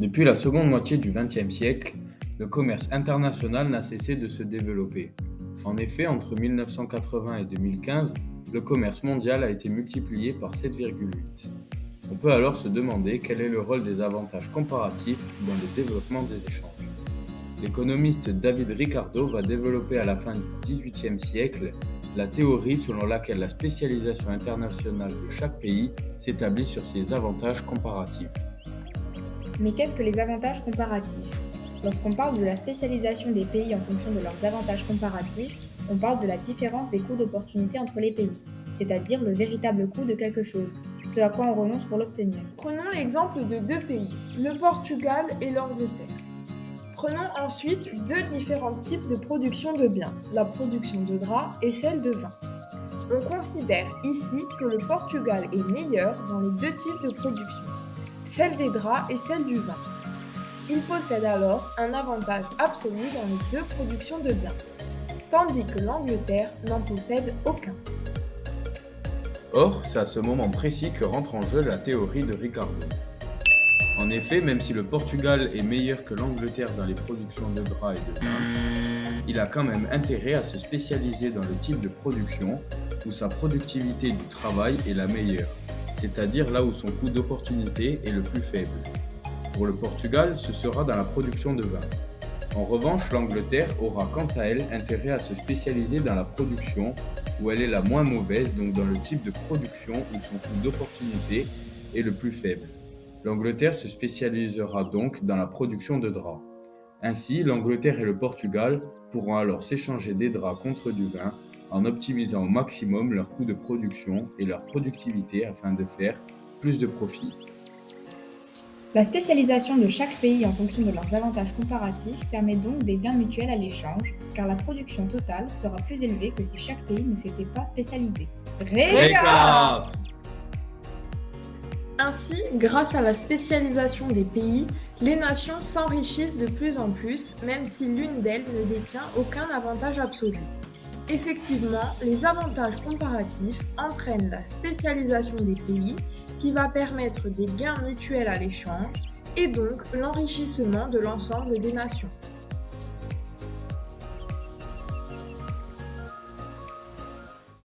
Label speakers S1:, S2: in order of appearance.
S1: Depuis la seconde moitié du XXe siècle, le commerce international n'a cessé de se développer. En effet, entre 1980 et 2015, le commerce mondial a été multiplié par 7,8. On peut alors se demander quel est le rôle des avantages comparatifs dans le développement des échanges. L'économiste David Ricardo va développer à la fin du XVIIIe siècle la théorie selon laquelle la spécialisation internationale de chaque pays s'établit sur ses avantages comparatifs.
S2: Mais qu'est-ce que les avantages comparatifs? Lorsqu'on parle de la spécialisation des pays en fonction de leurs avantages comparatifs, on parle de la différence des coûts d'opportunité entre les pays, c'est-à-dire le véritable coût de quelque chose, ce à quoi on renonce pour l'obtenir.
S3: Prenons l'exemple de deux pays, le Portugal et l'Angleterre. Prenons ensuite deux différents types de production de biens, la production de draps et celle de vin. On considère ici que le Portugal est meilleur dans les deux types de production, celle des draps et celle du vin. Il possède alors un avantage absolu dans les deux productions de biens, tandis que l'Angleterre n'en possède aucun.
S1: Or, c'est à ce moment précis que rentre en jeu la théorie de Ricardo. En effet, même si le Portugal est meilleur que l'Angleterre dans les productions de draps et de vin, il a quand même intérêt à se spécialiser dans le type de production où sa productivité du travail est la meilleure, c'est-à-dire là où son coût d'opportunité est le plus faible. Pour le Portugal, ce sera dans la production de vin. En revanche, l'Angleterre aura quant à elle intérêt à se spécialiser dans la production où elle est la moins mauvaise, donc dans le type de production où son coût d'opportunité est le plus faible. L'Angleterre se spécialisera donc dans la production de draps. Ainsi, l'Angleterre et le Portugal pourront alors s'échanger des draps contre du vin en optimisant au maximum leur coût de production et leur productivité afin de faire plus de profit.
S2: La spécialisation de chaque pays en fonction de leurs avantages comparatifs permet donc des gains mutuels à l'échange, car la production totale sera plus élevée que si chaque pays ne s'était pas spécialisé.
S1: Récap!
S3: Ainsi, grâce à la spécialisation des pays, les nations s'enrichissent de plus en plus, même si l'une d'elles ne détient aucun avantage absolu. Effectivement, les avantages comparatifs entraînent la spécialisation des pays qui va permettre des gains mutuels à l'échange et donc l'enrichissement de l'ensemble des nations.